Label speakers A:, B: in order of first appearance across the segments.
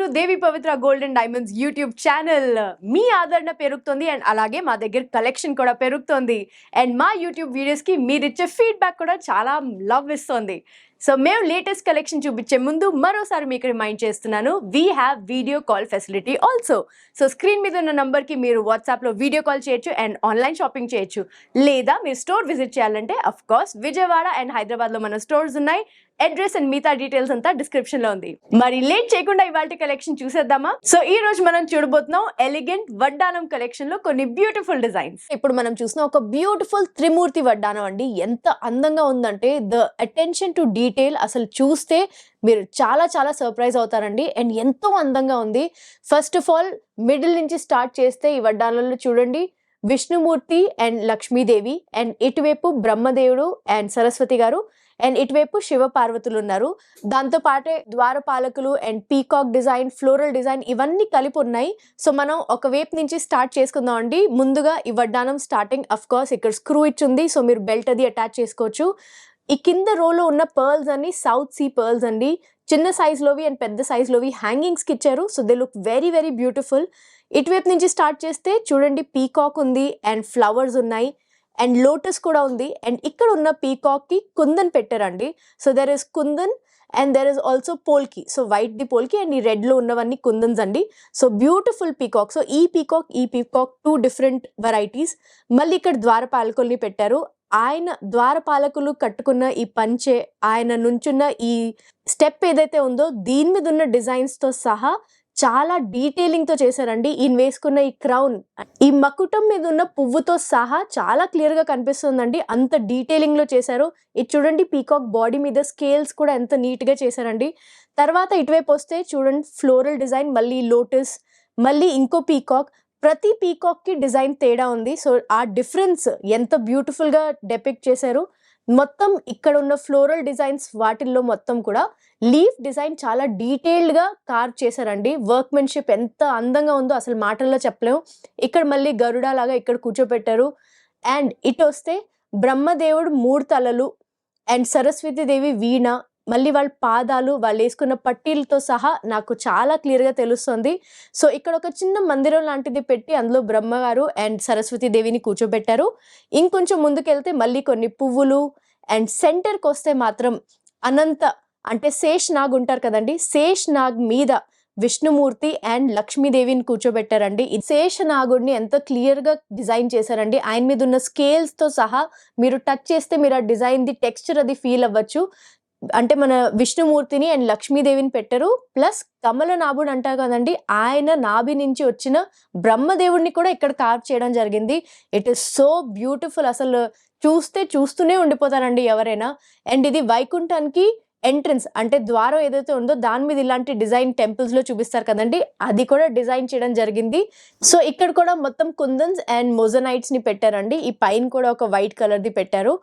A: To Devi Pavitra gold and diamonds YouTube channel. మీ ఆదరణ పెరుగుతుంది అండ్ అలాగే మా దగ్గర కలెక్షన్ కూడా పెరుగుతుంది అండ్ మా యూట్యూబ్ వీడియోస్కి మీరు ఇచ్చే ఫీడ్బ్యాక్ కూడా చాలా లవ్ ఇస్తుంది. సో మేము లేటెస్ట్ కలెక్షన్ చూపించే ముందు మరోసారి మీకు రిమైండ్ చేస్తున్నాను, we have video call facility also. So screen మీద ఉన్న నంబర్కి మీరు వాట్సాప్లో వీడియో కాల్ చేయొచ్చు అండ్ ఆన్లైన్ షాపింగ్ చేయొచ్చు. లేదా మీరు స్టోర్ విజిట్ చేయాలంటే అఫ్ కోర్స్ విజయవాడ అండ్ హైదరాబాద్లో మన స్టోర్స్ ఉన్నాయి. అడ్రస్ అండ్ మిగతా డీటెయిల్స్ అంతా డిస్క్రిప్షన్ లో ఉంది. మరి లేట్ చేయకుండా ఇవాళ కలెక్షన్ చూసేద్దామా? సో ఈ రోజు మనం చూడబోతున్నాం ఎలిగెంట్ వడ్డానం కలెక్షన్ లో కొన్ని బ్యూటిఫుల్ డిజైన్స్. ఇప్పుడు మనం చూసిన ఒక బ్యూటిఫుల్ త్రిమూర్తి వడ్డానం అండి. ఎంత అందంగా ఉందంటే ద అటెన్షన్ టు డీటెయిల్ అసలు చూస్తే మీరు చాలా చాలా సర్ప్రైజ్ అవుతారండి. అండ్ ఎంతో అందంగా ఉంది. ఫస్ట్ ఆఫ్ ఆల్ మిడిల్ నుంచి స్టార్ట్ చేస్తే ఈ వడ్డానంలో చూడండి, విష్ణుమూర్తి అండ్ లక్ష్మీదేవి అండ్ ఇటువైపు బ్రహ్మదేవుడు అండ్ సరస్వతి గారు అండ్ ఇటువైపు శివ పార్వతులు ఉన్నారు. దాంతో పాటే ద్వారపాలకులు and peacock design, floral design ఇవన్నీ కలిపి ఉన్నాయి. సో మనం ఒక వైపు నుంచి స్టార్ట్ చేసుకుందాం అండి. ముందుగా ఈ వడ్డానం స్టార్టింగ్ అఫ్ కోర్స్ ఇక్కడ స్క్రూ ఇచ్చింది, సో మీరు బెల్ట్ అది అటాచ్ చేసుకోవచ్చు. ఈ కింద రోలో ఉన్న పర్ల్స్ అన్ని సౌత్ సీ పర్ల్స్ అండి. చిన్న సైజ్లోవి అండ్ పెద్ద సైజ్లోవి హ్యాంగింగ్స్కి ఇచ్చారు. So they look very very beautiful. ఇటువైపు నుంచి స్టార్ట్ చేస్తే చూడండి, పీకాక్ ఉంది అండ్ ఫ్లవర్స్ ఉన్నాయి అండ్ లోటస్ కూడా ఉంది. అండ్ ఇక్కడ ఉన్న పీకాక్ కి కుందన్ పెట్టారండి. So there is kundan and there is also polki. So white the polki and ఈ రెడ్ లో ఉన్నవన్నీ కుందన్స్ అండి. So beautiful peacock. సో ఈ పీకాక్ టూ డిఫరెంట్ వెరైటీస్. మళ్ళీ ఇక్కడ ద్వారపాలకుల్ని పెట్టారు. ఆయన ద్వారపాలకులు కట్టుకున్న ఈ పంచే, ఆయన నుంచున్న ఈ స్టెప్ ఏదైతే ఉందో దీని మీద ఉన్న డిజైన్స్ తో సహా చాలా డీటెయిలింగ్ తో చేశారండి. ఈయన వేసుకున్న ఈ క్రౌన్, ఈ మకుటం మీద ఉన్న పువ్వుతో సహా చాలా క్లియర్ గా కనిపిస్తుందండి. అంత డీటెయిలింగ్ లో చేశారు. ఇది చూడండి, పీకాక్ బాడీ మీద స్కేల్స్ కూడా ఎంత నీట్ గా చేశారండి. తర్వాత ఇటువైపు వస్తే చూడండి, ఫ్లోరల్ డిజైన్, మళ్ళీ లోటస్, మళ్ళీ ఇంకో పీకాక్. ప్రతి పీకాక్ కి డిజైన్ తేడా ఉంది. సో ఆ డిఫరెన్స్ ఎంత బ్యూటిఫుల్ గా డెపిక్ట్ చేశారు. మొత్తం ఇక్కడ ఉన్న ఫ్లోరల్ డిజైన్స్ వాటిల్లో మొత్తం కూడా లీఫ్ డిజైన్ చాలా డీటెయిల్డ్ గా కార్వ్ చేశారండి. వర్క్మెన్షిప్ ఎంత అందంగా ఉందో అసలు మాటల్లో చెప్పలేము. ఇక్కడ మళ్ళీ గరుడ లాగా ఇక్కడ కూర్చోపెట్టారు. అండ్ ఇటు వస్తే బ్రహ్మదేవుడు 3 తలలు అండ్ సరస్వతి దేవి వీణ, మళ్ళీ వాళ్ళ పాదాలు, వాళ్ళు వేసుకున్న పట్టీలతో సహా నాకు చాలా క్లియర్ గా తెలుస్తుంది. సో ఇక్కడ ఒక చిన్న మందిరం లాంటిది పెట్టి అందులో బ్రహ్మగారు అండ్ సరస్వతి దేవిని కూర్చోబెట్టారు. ఇంకొంచెం ముందుకెళ్తే మళ్ళీ కొన్ని పువ్వులు అండ్ సెంటర్కి వస్తే మాత్రం అనంత అంటే శేష్ నాగ్ ఉంటారు కదండి, శేష్ నాగ్ మీద విష్ణుమూర్తి అండ్ లక్ష్మీదేవిని కూర్చోబెట్టారండి. ఈ శేష నాగుడిని ఎంత క్లియర్ గా డిజైన్ చేశారండి. ఆయన మీద ఉన్న స్కేల్స్ తో సహా మీరు టచ్ చేస్తే మీరు ఆ డిజైన్ ది టెక్స్చర్ అది ఫీల్ అవ్వచ్చు. అంటే మన విష్ణుమూర్తిని అండ్ లక్ష్మీదేవిని పెట్టారు. ప్లస్ కమల నాభుడు అంటారు కదండి, ఆయన నాభి నుంచి వచ్చిన బ్రహ్మదేవుడిని కూడా ఇక్కడ కార్వ్ చేయడం జరిగింది. It is so beautiful. అసలు చూస్తూనే ఉండిపోతారండి ఎవరైనా. అండ్ ఇది వైకుంఠానికి ఎంట్రన్స్ అంటే ద్వారం ఏదైతే ఉందో దాని మీద ఇలాంటి డిజైన్ టెంపుల్స్ లో చూపిస్తారు కదండి, అది కూడా డిజైన్ చేయడం జరిగింది. సో ఇక్కడ కూడా మొత్తం కుందన్స్ అండ్ మొజనైట్స్ ని పెట్టారండి. ఈ పైన కూడా ఒక వైట్ కలర్ ది పెట్టారు.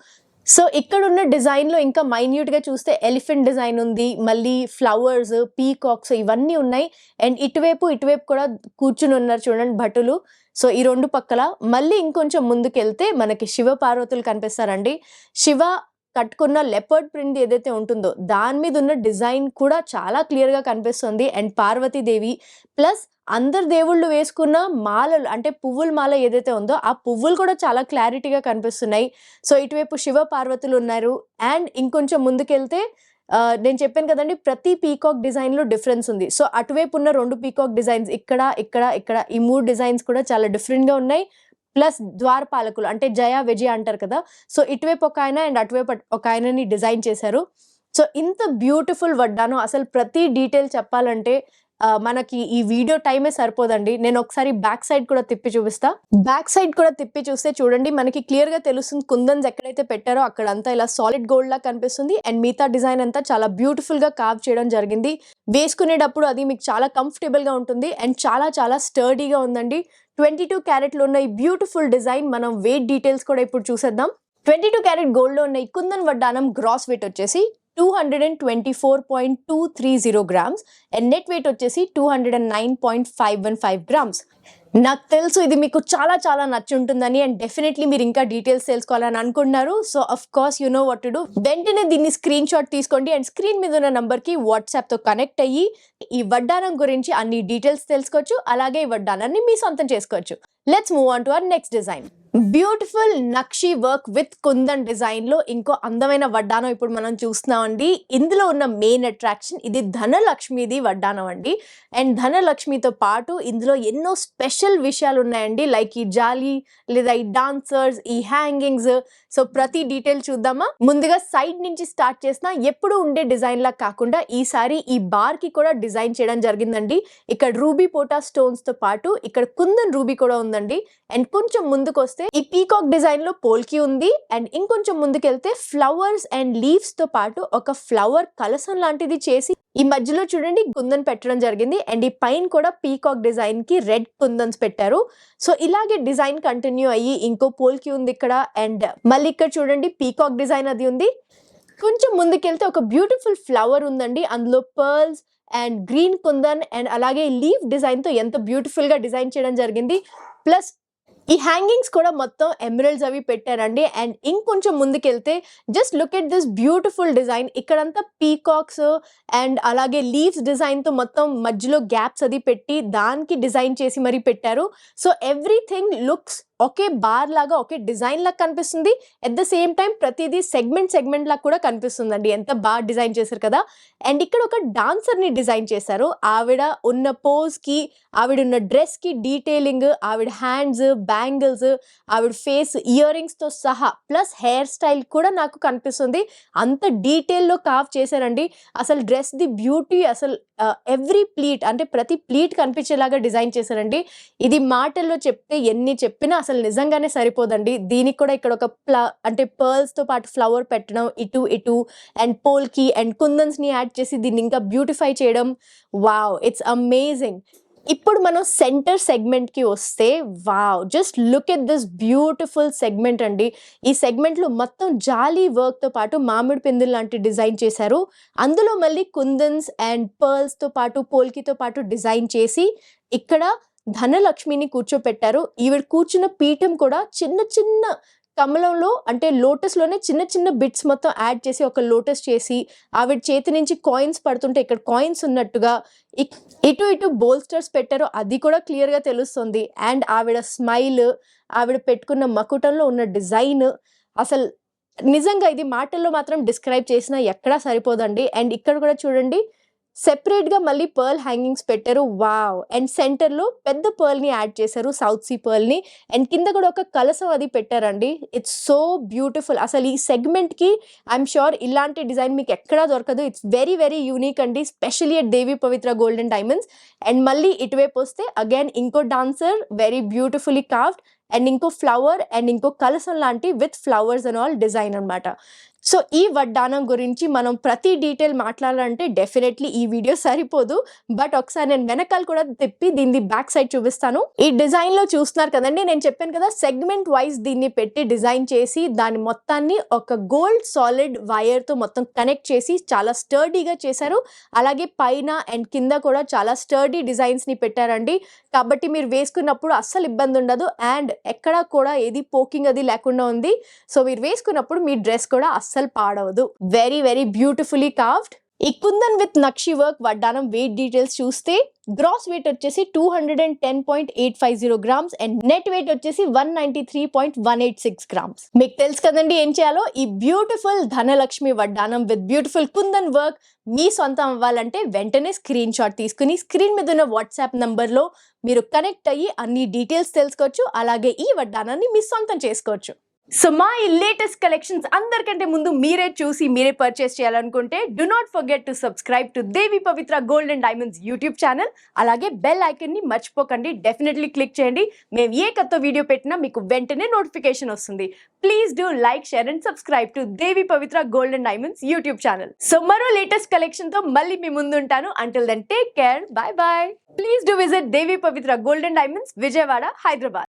A: సో ఇక్కడ ఉన్న డిజైన్ లో ఇంకా మైన్యూట్ గా చూస్తే ఎలిఫెంట్ డిజైన్ ఉంది, మళ్ళీ ఫ్లవర్స్, పీకాక్స్ ఇవన్నీ ఉన్నాయి. అండ్ ఇటువైపు కూడా కూర్చుని ఉన్నారు చూడండి భటులు. సో ఈ 2 పక్కల మళ్ళీ ఇంకొంచెం ముందుకెళ్తే మనకి శివ పార్వతులు కనిపిస్తారండి. శివ కట్టుకున్న లెపర్డ్ ప్రింట్ ఏదైతే ఉంటుందో దాని మీద ఉన్న డిజైన్ కూడా చాలా క్లియర్ గా కనిపిస్తుంది. అండ్ పార్వతీదేవి ప్లస్ అందరు దేవుళ్ళు వేసుకున్న మాలలు అంటే పువ్వుల మాల ఏదైతే ఉందో ఆ పువ్వులు కూడా చాలా క్లారిటీగా కనిపిస్తున్నాయి. సో ఇటువైపు శివ పార్వతులు ఉన్నారు. అండ్ ఇంకొంచెం ముందుకెళ్తే నేను చెప్పాను కదండి, ప్రతి పీకాక్ డిజైన్ లో డిఫరెన్స్ ఉంది. సో అటువైపు ఉన్న 2 పీకాక్ డిజైన్స్ ఇక్కడ ఈ 3 డిజైన్స్ కూడా చాలా డిఫరెంట్ గా ఉన్నాయి. ప్లస్ ద్వారపాలకులు అంటే జయ విజయ అంటారు కదా, సో ఇటువైపు ఒక ఆయన అండ్ అటువైపు ఒక ఆయనని డిజైన్ చేశారు. సో ఇంత బ్యూటిఫుల్ వడ్డానం అసలు ప్రతి డీటెయిల్ చెప్పాలంటే మనకి ఈ వీడియో టైమే సరిపోదండి. నేను ఒకసారి బ్యాక్ సైడ్ కూడా తిప్పి చూపిస్తా. బ్యాక్ సైడ్ కూడా తిప్పి చూస్తే చూడండి, మనకి క్లియర్ గా తెలుస్తుంది కుందన్స్ ఎక్కడైతే పెట్టారో అక్కడంతా ఇలా సాలిడ్ గోల్డ్ లా కనిపిస్తుంది. అండ్ మిగతా డిజైన్ అంతా చాలా బ్యూటిఫుల్ గా కార్వ్ చేయడం జరిగింది. వేసుకునేటప్పుడు అది మీకు చాలా కంఫర్టబుల్ గా ఉంటుంది అండ్ చాలా చాలా స్టర్డీగా ఉందండి. 22 క్యారెట్లో ఉన్న ఈ బ్యూటిఫుల్ డిజైన్ మనం వెయిట్ డీటెయిల్స్ కూడా ఇప్పుడు చూసేద్దాం. 22 క్యారెట్ గోల్డ్ లో ఉన్న ఈ కుందన్ వడ్డానం గ్రాస్ వెయిట్ వచ్చేసి 224.230 గ్రామ్స్ అండ్ నెట్ వెయిట్ వచ్చేసి 209.515 గ్రామ్స్. నాకు తెలుసు ఇది మీకు చాలా చాలా నచ్చుంటుందని అండ్ డెఫినెట్లీ మీరు ఇంకా డీటెయిల్స్ తెలుసుకోవాలని అనుకుంటున్నారు. So of course you know what to do. వెంటనే దీన్ని స్క్రీన్ షాట్ తీసుకోండి అండ్ స్క్రీన్ మీద ఉన్న నంబర్కి వాట్సాప్తో కనెక్ట్ అయ్యి ఈ వడ్డానం గురించి అన్ని డీటెయిల్స్ తెలుసుకోవచ్చు. అలాగే ఈ వడ్డానాన్ని మీ సొంతం చేసుకోవచ్చు. Let's move on to our next design. Beautiful nakshi work with kundan design లో ఇంకో అందమైన వడ్డానం ఇప్పుడు మనం చూస్తున్నామండి. ఇందులో ఉన్న మెయిన్ అట్రాక్షన్ ఇది ధనలక్ష్మిది వడ్డానం అండి. అండ్ ధనలక్ష్మితో పాటు ఇందులో ఎన్నో స్పెషల్ విషయాలు ఉన్నాయండి. లైక్ ఈ జాలీ లేదా ఈ డాన్సర్స్, ఈ హ్యాంగింగ్స్. సో ప్రతి డీటెయిల్ చూద్దామా? ముందుగా సైడ్ నుంచి స్టార్ట్ చేసిన ఎప్పుడు ఉండే డిజైన్ లా కాకుండా ఈసారి ఈ బార్ కి కూడా డిజైన్ చేయడం జరిగిందండి. ఇక్కడ రూబీ పోటా స్టోన్స్ తో పాటు ఇక్కడ కుందన్ రూబీ కూడా ఉందండి. అండ్ కొంచెం ముందుకు వస్తే ఈ పీకాక్ డిజైన్ లో పోల్కి ఉంది. అండ్ ఇంకొంచెం ముందుకెళ్తే ఫ్లవర్స్ అండ్ లీవ్స్ తో పాటు ఒక ఫ్లవర్ కలసం లాంటిది చేసి ఈ మధ్యలో చూడండి కుందన్ పెట్టడం జరిగింది. అండ్ ఈ పైన కూడా పీకాక్ డిజైన్ కి రెడ్ కుందన్స్ పెట్టారు. సో ఇలాగే డిజైన్ కంటిన్యూ అయ్యి ఇంకో పోల్కి ఉంది ఇక్కడ. అండ్ మళ్ళీ ఇక్కడ చూడండి పీకాక్ డిజైన్ అది ఉంది. కొంచెం ముందుకెళ్తే ఒక బ్యూటిఫుల్ ఫ్లవర్ ఉందండి. అందులో pearls and green kundan and అలాగే లీఫ్ డిజైన్ తో ఎంత బ్యూటిఫుల్ గా డిజైన్ చేయడం జరిగింది. ప్లస్ ఈ హ్యాంగింగ్స్ కూడా మొత్తం ఎమరల్డ్స్ అవి పెట్టారండి. అండ్ ఇంకొంచెం ముందుకెళ్తే just look at this beautiful design. ఇక్కడంతా పీకాక్స్ అండ్ అలాగే లీవ్స్ డిజైన్ తో మొత్తం మధ్యలో గ్యాప్స్ అది పెట్టి దానికి డిజైన్ చేసి మరీ పెట్టారు. సో ఎవ్రీథింగ్ లుక్స్ ఒకే బార్ లాగా ఒకే డిజైన్ లాగా కనిపిస్తుంది. అట్ ద సేమ్ టైం ప్రతిదీ సెగ్మెంట్ లాగా కూడా కనిపిస్తుందండి. ఎంత బాగా డిజైన్ చేశారు కదా. అండ్ ఇక్కడ ఒక డాన్సర్ ని డిజైన్ చేశారు. ఆవిడ ఉన్న పోజ్ కి, ఆవిడ ఉన్న డ్రెస్ కి డీటెయిలింగ్, ఆవిడ హ్యాండ్స్, బ్యాంగిల్స్, ఆవిడ ఫేస్, ఇయర్ రింగ్స్ తో సహా ప్లస్ హెయిర్ స్టైల్ కూడా నాకు కనిపిస్తుంది. అంత డీటెయిల్ లో కావ్ చేశారండి. అసలు డ్రెస్ ది బ్యూటీ, అసలు ఎవ్రీ ప్లీట్ అంటే ప్రతి ప్లీట్ కనిపించేలాగా డిజైన్ చేశారండి. ఇది మాటల్లో చెప్తే ఎన్ని చెప్పినా అసలు నిజంగానే సరిపోదండి. దీనికి కూడా ఇక్కడ ఒక అంటే పర్ల్స్ తో పాటు ఫ్లవర్ పెట్టడం ఇటు అండ్ పోల్కి అండ్ కుందన్స్ ని యాడ్ చేసి దీన్ని ఇంకా బ్యూటిఫై చేయడం. Wow, it's amazing. ఇప్పుడు మనం సెంటర్ సెగ్మెంట్ కి వస్తే wow, just look at this beautiful segment అండి. ఈ సెగ్మెంట్ లో మొత్తం జాలీ వర్క్ తో పాటు మామిడి పిందులు లాంటి డిజైన్ చేశారు. అందులో మళ్ళీ కుందన్స్ అండ్ పర్ల్స్ తో పాటు పోల్కితో పాటు డిజైన్ చేసి ఇక్కడ ధనలక్ష్మిని కూర్చోపెట్టారు. ఈవిడ కూర్చున్న పీఠం కూడా చిన్న చిన్న కమలంలో అంటే లోటస్ లోనే చిన్న చిన్న బిట్స్ మొత్తం యాడ్ చేసి ఒక లోటస్ చేసి ఆవిడ చేతి నుంచి కాయిన్స్ పడుతుంటే ఇక్కడ కాయిన్స్ ఉన్నట్టుగా ఇటు బోల్స్టర్స్ పెట్టారు. అది కూడా క్లియర్ గా తెలుస్తుంది. అండ్ ఆవిడ స్మైల్, ఆవిడ పెట్టుకున్న మకుటంలో ఉన్న డిజైన్ అసలు నిజంగా ఇది మాటల్లో మాత్రం డిస్క్రైబ్ చేసినా ఎక్కడా సరిపోదండి. అండ్ ఇక్కడ కూడా చూడండి సెపరేట్ గా మళ్ళీ పర్ల్ హ్యాంగింగ్స్ పెట్టారు. వావ్. అండ్ సెంటర్ లో పెద్ద పర్ల్ ని యాడ్ చేశారు, సౌత్ సీ పర్ల్ ని. అండ్ కింద కూడా ఒక కలసం అది పెట్టారండి. It's so beautiful. అసలు ఈ సెగ్మెంట్ కి ఐఎమ్ షూర్ ఇలాంటి డిజైన్ మీకు ఎక్కడా దొరకదు. ఇట్స్ వెరీ వెరీ యూనిక్ అండి, specially at Devi Pavitra golden diamonds. And మళ్ళీ ఇటువైపు వస్తే అగైన్ ఇంకో dancer very beautifully carved and ఇంకో ఫ్లవర్ అండ్ ఇంకో కలసం లాంటి with flowers and all design అనమాట. సో ఈ వడ్డానం గురించి మనం ప్రతి డీటెయిల్ మాట్లాడాలంటే డెఫినెట్లీ ఈ వీడియో సరిపోదు. బట్ ఒకసారి నేను వెనకాల కూడా తిప్పి దీన్ని బ్యాక్ సైడ్ చూపిస్తాను. ఈ డిజైన్ లో చూస్తున్నారు కదండి, నేను చెప్పాను కదా సెగ్మెంట్ వైజ్ దీన్ని పెట్టి డిజైన్ చేసి దాని మొత్తాన్ని ఒక గోల్డ్ సాలిడ్ వైర్ తో మొత్తం కనెక్ట్ చేసి చాలా స్టర్డీగా చేశారు. అలాగే పైన అండ్ కింద కూడా చాలా స్టర్డీ డిజైన్స్ ని పెట్టారండి. కాబట్టి మీరు వేసుకున్నప్పుడు అస్సలు ఇబ్బంది ఉండదు. అండ్ ఎక్కడా కూడా ఏది పోకింగ్ అది లేకుండా ఉంది. సో మీరు వేసుకున్నప్పుడు మీ డ్రెస్ కూడా అస్సలు పాడవదు. Very very beautifully carved. ఈ కుందన్ విత్ నక్షి వర్క్ వడ్డానం వెయిట్ డీటెయిల్స్ చూస్తే గ్రాస్ వెయిట్ వచ్చేసి 210.850 గ్రామ్స్ అండ్ నెట్ వెయిట్ వచ్చేసి 193.186 గ్రామ్స్. మీకు తెలుసు కదండి ఏం చేయాలో. ఈ బ్యూటిఫుల్ ధనలక్ష్మి వడ్డానం విత్ బ్యూటిఫుల్ కుందన్ వర్క్ మీ సొంతం అవ్వాలంటే వెంటనే స్క్రీన్ షాట్ తీసుకుని స్క్రీన్ మీద ఉన్న వాట్సాప్ నంబర్లో మీరు కనెక్ట్ అయ్యి అన్ని డీటెయిల్స్ తెలుసుకోవచ్చు. అలాగే ఈ వడ్డానాన్ని మీ సొంతం చేసుకోవచ్చు. సో మా ఈ లేటెస్ట్ కలెక్షన్స్ అందరికంటే ముందు మీరే చూసి మీరే పర్చేస్ చేయాలనుకుంటే do not forget to subscribe to Devi Pavitra gold and diamonds YouTube channel. అలాగే బెల్ ఐకన్ ని మర్చిపోకండి, డెఫినెట్లీ క్లిక్ చేయండి. మేము ఏ కొత్త వీడియో పెట్టినా మీకు వెంటనే నోటిఫికేషన్ వస్తుంది. Please do like, share and subscribe to Devi Pavitra gold and diamonds YouTube channel. So మరో లేటెస్ట్ కలెక్షన్ తో మళ్ళీ మీ ముందు ఉంటాను. Until then take care, bye bye. Please do visit Devi Pavitra gold and diamonds, Vijayawada, Hyderabad.